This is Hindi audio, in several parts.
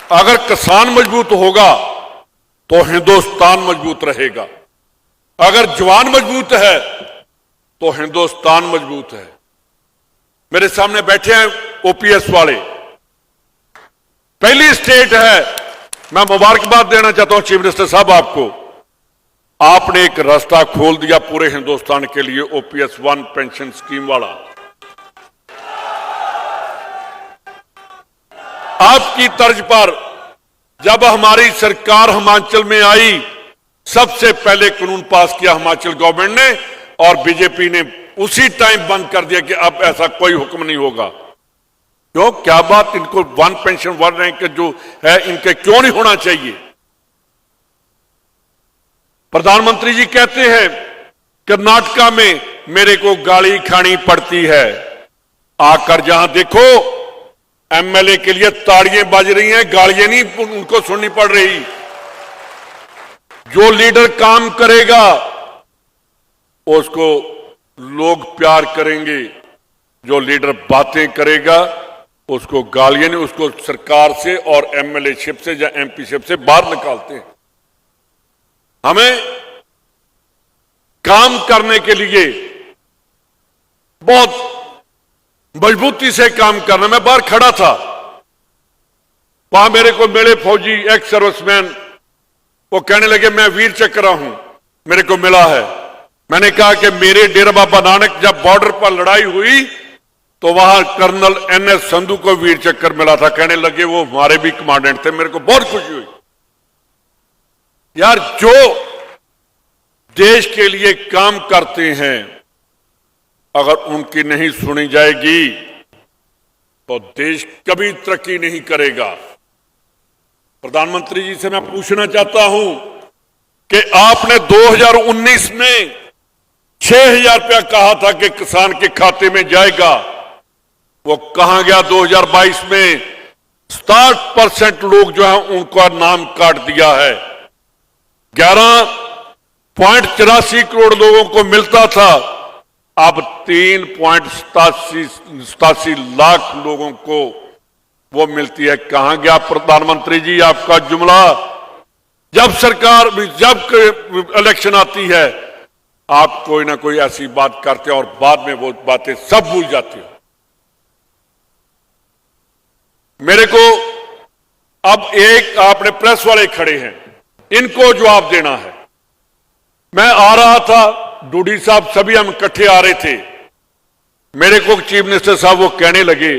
अगर किसान मजबूत होगा तो हिंदुस्तान मजबूत रहेगा। अगर जवान मजबूत है तो हिंदुस्तान मजबूत है। मेरे सामने बैठे हैं ओपीएस वाले, पहली स्टेट है। मैं मुबारकबाद देना चाहता हूं चीफ मिनिस्टर साहब आपको, आपने एक रास्ता खोल दिया पूरे हिंदुस्तान के लिए ओपीएस 1 पेंशन स्कीम वाला। आपकी तर्ज पर जब हमारी सरकार हिमाचल में आई, सबसे पहले कानून पास किया हिमाचल गवर्नमेंट ने, और बीजेपी ने उसी टाइम बंद कर दिया कि अब ऐसा कोई हुक्म नहीं होगा। क्यों? क्या बात, इनको 1 पेंशन 1 रैंक जो है इनके क्यों नहीं होना चाहिए? प्रधानमंत्री जी कहते हैं कर्नाटका में मेरे को गाली खानी पड़ती है। आकर जहां देखो एमएलए के लिए ताड़ियां बज रही हैं, गालियां नहीं उनको सुननी पड़ रही। जो लीडर काम करेगा उसको लोग प्यार करेंगे, जो लीडर बातें करेगा उसको गालियां नहीं, उसको सरकार से और एमएलए-शिप से या एमपी-शिप से बाहर निकालते हैं। हमें काम करने के लिए बहुत मजबूती से काम करना। मैं बाहर खड़ा था, वहां मेरे को मिले फौजी एक्स सर्विसमैन, वो कहने लगे मैं वीर चक्र हूं, मेरे को मिला है। मैंने कहा कि मेरे डेरा बाबा नानक जब बॉर्डर पर लड़ाई हुई तो वहां कर्नल एनएस संधू को वीर चक्र मिला था। कहने लगे वो हमारे भी कमांडेंट थे। मेरे को बहुत खुशी हुई। यार, जो देश के लिए काम करते हैं अगर उनकी नहीं सुनी जाएगी तो देश कभी तरक्की नहीं करेगा। प्रधानमंत्री जी से मैं पूछना चाहता हूं कि आपने 2019 में 6,000 रुपया कहा था कि किसान के खाते में जाएगा, वो कहां गया? 2022 में 60% लोग जो है उनका नाम काट दिया है। 11.84 करोड़ लोगों को मिलता था, अब 3.87 लाख लोगों को वो मिलती है। कहां गया प्रधानमंत्री जी आपका जुमला? जब सरकार जब इलेक्शन आती है आप कोई ना कोई ऐसी बात करते हैं और बाद में वो बातें सब भूल जाते हो। मेरे को अब एक आपने प्रेस वाले खड़े हैं, इनको जवाब देना है। मैं आ रहा था, डूडी साहब सभी हम इकट्ठे आ रहे थे, मेरे को चीफ मिनिस्टर साहब वो कहने लगे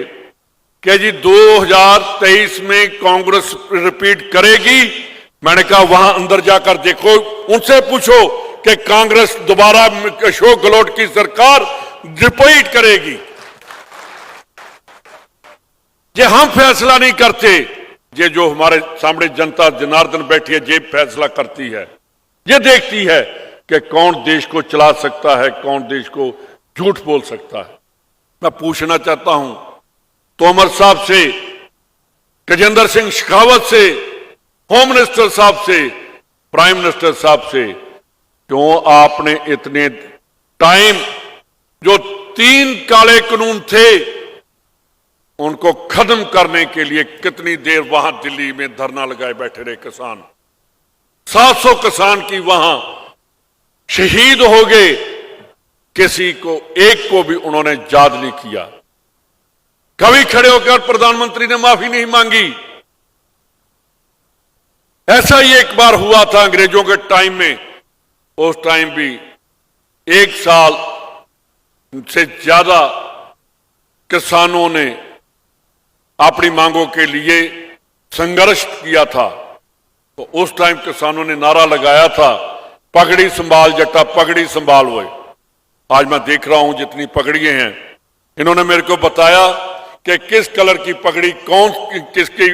कि जी 2023 में कांग्रेस रिपीट करेगी। मैंने कहा वहां अंदर जाकर देखो, उनसे पूछो कि कांग्रेस दोबारा अशोक गहलोत की सरकार रिपीट करेगी। ये हम फैसला नहीं करते, ये जो हमारे सामने जनता जनार्दन बैठी है ये फैसला करती है। ये देखती है कि कौन देश को चला सकता है, कौन देश को झूठ बोल सकता है। मैं पूछना चाहता हूं तोमर साहब से, गजेंद्र सिंह शेखावत से, होम मिनिस्टर साहब से, प्राइम मिनिस्टर साहब से, क्यों आपने इतने टाइम जो 3 काले कानून थे उनको खत्म करने के लिए कितनी देर वहां दिल्ली में धरना लगाए बैठे रहे किसान? 700 किसान की वहां शहीद हो गए, किसी को एक को भी उन्होंने याद नहीं किया। कभी खड़े होकर प्रधानमंत्री ने माफी नहीं मांगी। ऐसा ही एक बार हुआ था अंग्रेजों के टाइम में, उस टाइम भी 1 साल से ज्यादा किसानों ने अपनी मांगों के लिए संघर्ष किया था। तो उस टाइम किसानों ने नारा लगाया था, पगड़ी संभाल जट्टा, पगड़ी संभाल। वो आज मैं देख रहा हूं जितनी पगड़ियां हैं, इन्होंने मेरे को बताया कि किस कलर की पगड़ी कौन किसकी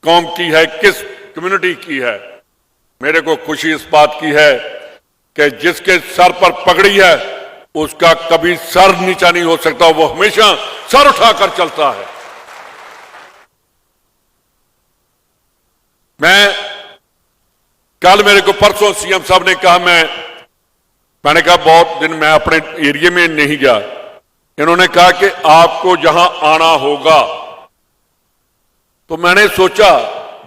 कौम की है, किस कम्युनिटी की है। मेरे को खुशी इस बात की है कि जिसके सर पर पगड़ी है उसका कभी सर नीचा नहीं हो सकता, वो हमेशा सर उठाकर चलता है। कल मेरे को परसों सीएम साहब ने कहा, मैंने कहा बहुत दिन मैं अपने एरिया में नहीं गया। इन्होंने कहा कि आपको जहां आना होगा, तो मैंने सोचा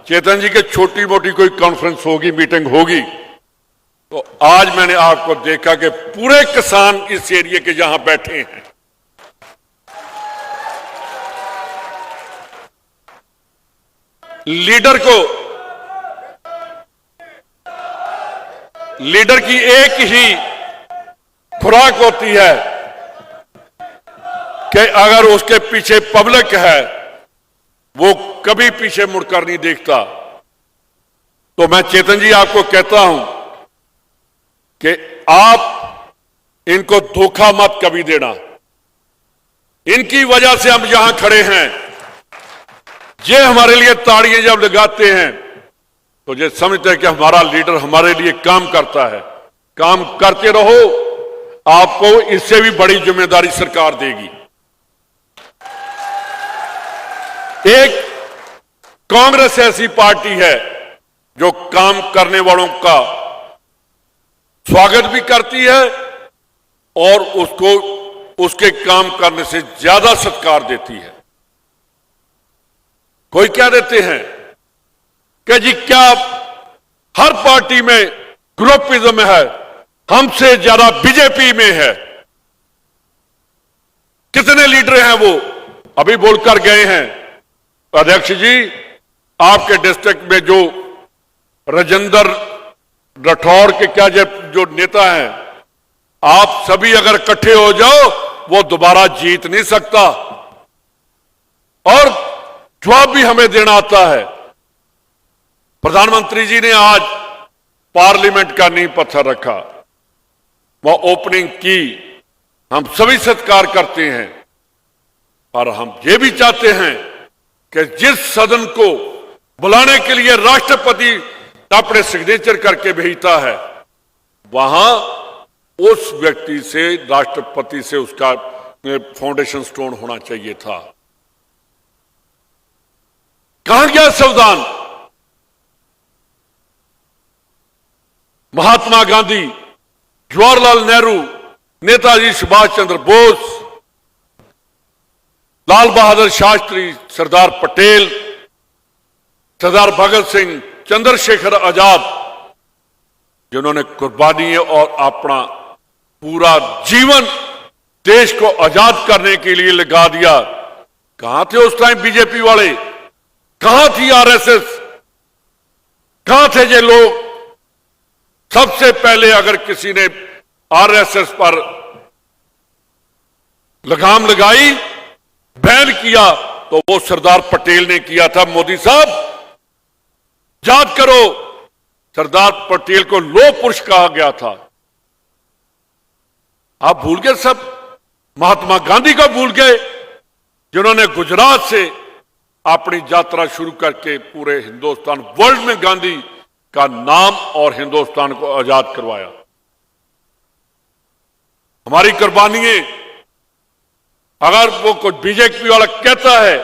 चेतन जी के छोटी मोटी कोई कॉन्फ्रेंस होगी, मीटिंग होगी, तो आज मैंने आपको देखा कि पूरे किसान इस एरिया के जहां बैठे हैं, लीडर की एक ही खुराक होती है कि अगर उसके पीछे पब्लिक है वो कभी पीछे मुड़कर नहीं देखता। तो मैं चेतन जी आपको कहता हूं कि आप इनको धोखा मत कभी देना। इनकी वजह से हम यहां खड़े हैं। ये हमारे लिए ताड़ियां जब लगाते हैं तो ये समझते हैं कि हमारा लीडर हमारे लिए काम करता है। काम करते रहो, आपको इससे भी बड़ी जिम्मेदारी सरकार देगी। एक कांग्रेस ऐसी पार्टी है जो काम करने वालों का स्वागत भी करती है और उसको उसके काम करने से ज्यादा सत्कार देती है। कोई क्या देते हैं कि जी क्या हर पार्टी में ग्रुपिज्म है, हमसे ज्यादा बीजेपी में है। कितने लीडर हैं वो अभी बोलकर गए हैं। अध्यक्ष जी, आपके डिस्ट्रिक्ट में जो राजेंद्र राठौड़ के क्या जो नेता हैं, आप सभी अगर इकट्ठे हो जाओ वो दोबारा जीत नहीं सकता और जवाब भी हमें देना आता है। प्रधानमंत्री जी ने आज पार्लियामेंट का नींव पत्थर रखा, वह ओपनिंग की, हम सभी सत्कार करते हैं। और हम ये भी चाहते हैं कि जिस सदन को बुलाने के लिए राष्ट्रपति अपने सिग्नेचर करके भेजता है, वहां उस व्यक्ति से, राष्ट्रपति से उसका फाउंडेशन स्टोन होना चाहिए था। कहां गया संविधान? महात्मा गांधी, जवाहरलाल नेहरू, नेताजी सुभाष चंद्र बोस, लाल बहादुर शास्त्री, सरदार पटेल, सरदार भगत सिंह, चंद्रशेखर आजाद, जिन्होंने कुर्बानी और अपना पूरा जीवन देश को आजाद करने के लिए लगा दिया। कहां थे उस टाइम बीजेपी वाले? कहां थी आरएसएस? कहां थे ये लोग? सबसे पहले अगर किसी ने आरएसएस पर लगाम लगाई, बैन किया, तो वो सरदार पटेल ने किया था। मोदी साहब याद करो, सरदार पटेल को लौह पुरुष कहा गया था। आप भूल गए सब? महात्मा गांधी को भूल गए, जिन्होंने गुजरात से अपनी यात्रा शुरू करके पूरे हिंदुस्तान, वर्ल्ड में गांधी का नाम और हिंदुस्तान को आजाद करवाया। हमारी कुर्बानियां, अगर वो कोई बीजेपी वाला कहता है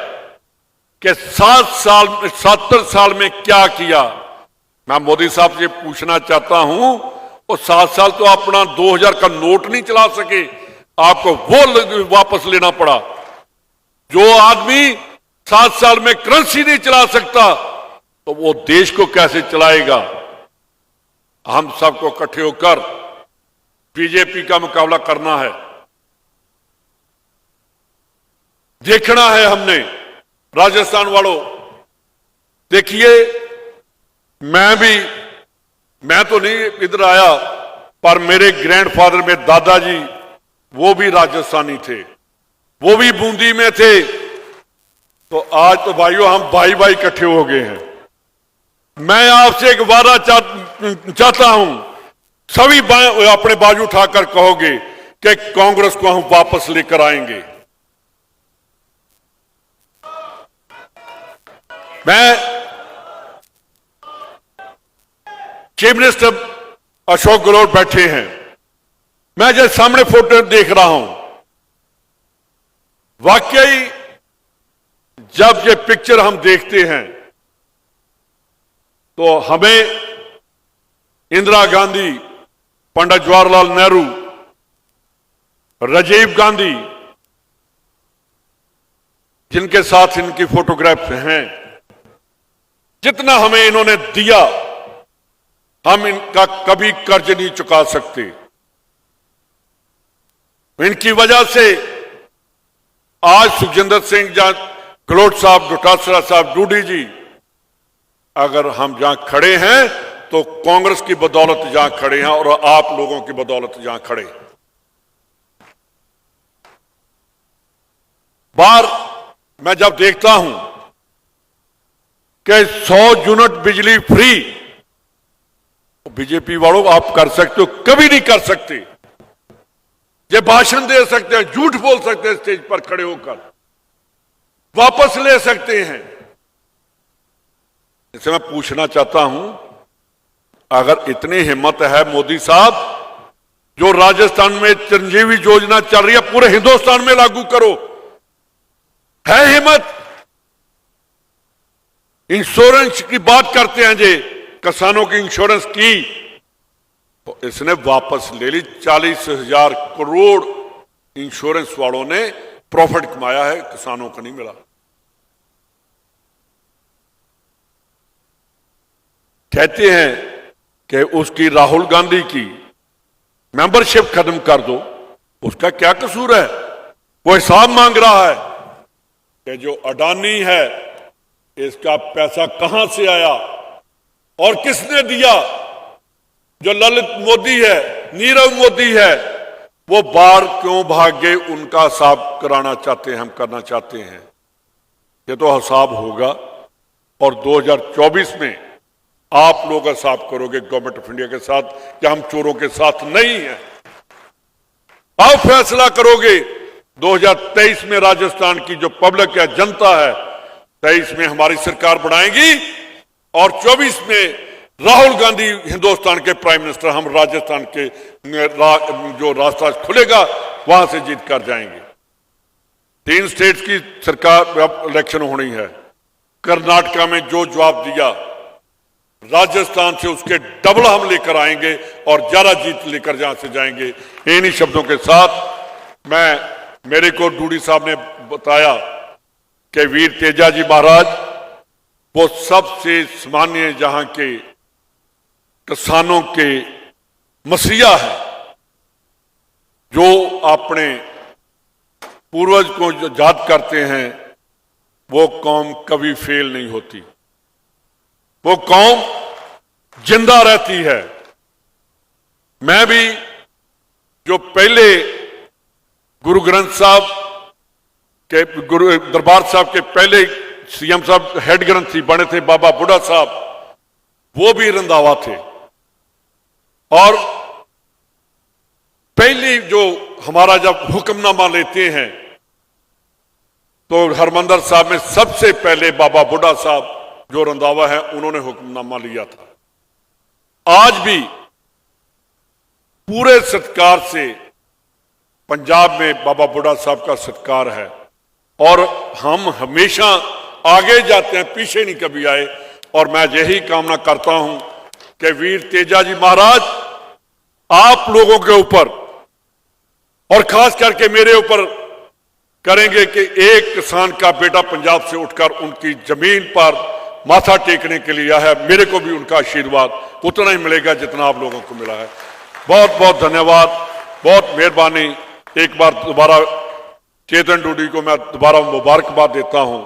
कि 70 साल में क्या किया, मैं मोदी साहब से पूछना चाहता हूं, वो 7 साल तो अपना 2000 का नोट नहीं चला सके, आपको वो वापस लेना पड़ा। जो आदमी 7 साल में करेंसी नहीं चला सकता, तो वो देश को कैसे चलाएगा? हम सबको इकट्ठे होकर बीजेपी का मुकाबला करना है। देखना है हमने। राजस्थान वालों, देखिए, मैं तो नहीं इधर आया, पर मेरे ग्रैंडफादर में दादाजी, वो भी राजस्थानी थे, वो भी बूंदी में थे। तो आज तो भाइयों हम भाई भाई इकट्ठे हो गए हैं। मैं आपसे एक वादा चाहता हूं, सभी अपने बाजू उठाकर कहोगे कि कांग्रेस को हम वापस लेकर आएंगे। मैं चीफ मिनिस्टर अशोक गहलोत बैठे हैं, मैं जो सामने फोटो देख रहा हूं, वाकई जब ये पिक्चर हम देखते हैं तो हमें इंदिरा गांधी, पंडित जवाहरलाल नेहरू, राजीव गांधी, जिनके साथ इनकी फोटोग्राफ्स हैं, जितना हमें इन्होंने दिया, हम इनका कभी कर्ज नहीं चुका सकते। इनकी वजह से आज सुखजिंदर सिंह गहलोत साहब, डोटासरा साहब, डूडी जी, अगर हम जहां खड़े हैं तो कांग्रेस की बदौलत जहां खड़े हैं और आप लोगों की बदौलत जहां खड़े हैं। बार मैं जब देखता हूं कि 100 यूनिट बिजली फ्री, बीजेपी वालों आप कर सकते हो, कभी नहीं कर सकते। ये भाषण दे सकते हैं, झूठ बोल सकते हैं स्टेज पर खड़े होकर, वापस ले सकते हैं। इससे मैं पूछना चाहता हूं, अगर इतनी हिम्मत है मोदी साहब, जो राजस्थान में चिरंजीवी योजना चल रही है पूरे हिंदुस्तान में लागू करो। है हिम्मत? इंश्योरेंस की बात करते हैं जी, किसानों की इंश्योरेंस की तो इसने वापस ले ली। 40,000 करोड़ इंश्योरेंस वालों ने प्रॉफिट कमाया है, किसानों को नहीं मिला। कहते हैं कि उसकी राहुल गांधी की मेंबरशिप खत्म कर दो, उसका क्या कसूर है? वो हिसाब मांग रहा है कि जो अडानी है इसका पैसा कहां से आया और किसने दिया। जो ललित मोदी है, नीरव मोदी है, वो बाहर क्यों भाग गए, उनका हिसाब कराना चाहते हैं, हम करना चाहते हैं। ये तो हिसाब होगा और 2024 में आप लोग हिसाब करोगे गवर्नमेंट ऑफ इंडिया के साथ कि हम चोरों के साथ नहीं हैं। आप फैसला करोगे 2023 में राजस्थान की जो पब्लिक है, जनता है, 23 में हमारी सरकार बनाएगी और 24 में राहुल गांधी हिंदुस्तान के प्राइम मिनिस्टर, हम राजस्थान के जो रास्ता खुलेगा वहां से जीत कर जाएंगे। 3 स्टेट्स की सरकार इलेक्शन होनी है। कर्नाटका में जो जवाब दिया, राजस्थान से उसके डबल हम लेकर आएंगे और ज्यादा जीत लेकर जहां से जाएंगे। इन्हीं शब्दों के साथ मेरे को डूडी साहब ने बताया कि वीर तेजा जी महाराज वो सबसे सामान्य जहां के किसानों के मसीहा है, जो अपने पूर्वज को जो याद करते हैं, वो कौम कभी फेल नहीं होती, वो कौम जिंदा रहती है। मैं भी जो पहले गुरु ग्रंथ साहब के, गुरु दरबार साहब के पहले सीएम साहब हेड ग्रंथी बने थे, बाबा बुढ़ा साहब, वो भी रंधावा थे। और पहली जो हमारा जब हुक्मनामा लेते हैं तो हरमंदर साहब में सबसे पहले बाबा बुढ़ा साहब जो रंधावा है, उन्होंने हुक्मनामा लिया था। आज भी पूरे सत्कार से पंजाब में बाबा बुढ़ा साहब का सत्कार है और हम हमेशा आगे जाते हैं, पीछे नहीं कभी आए। और मैं यही कामना करता हूं कि वीर तेजा जी महाराज आप लोगों के ऊपर और खास करके मेरे ऊपर करेंगे कि एक किसान का बेटा पंजाब से उठकर उनकी जमीन पर माथा टेकने के लिए आया है। मेरे को भी उनका आशीर्वाद उतना ही मिलेगा जितना आप लोगों को मिला है। बहुत बहुत धन्यवाद, बहुत मेहरबानी। एक बार दोबारा चेतन डूडी को मैं दोबारा मुबारकबाद देता हूं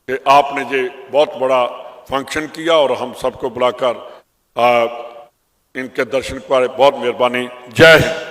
कि आपने ये बहुत बड़ा फंक्शन किया और हम सबको बुलाकर इनके दर्शन पर बहुत मेहरबानी। जय हिंद।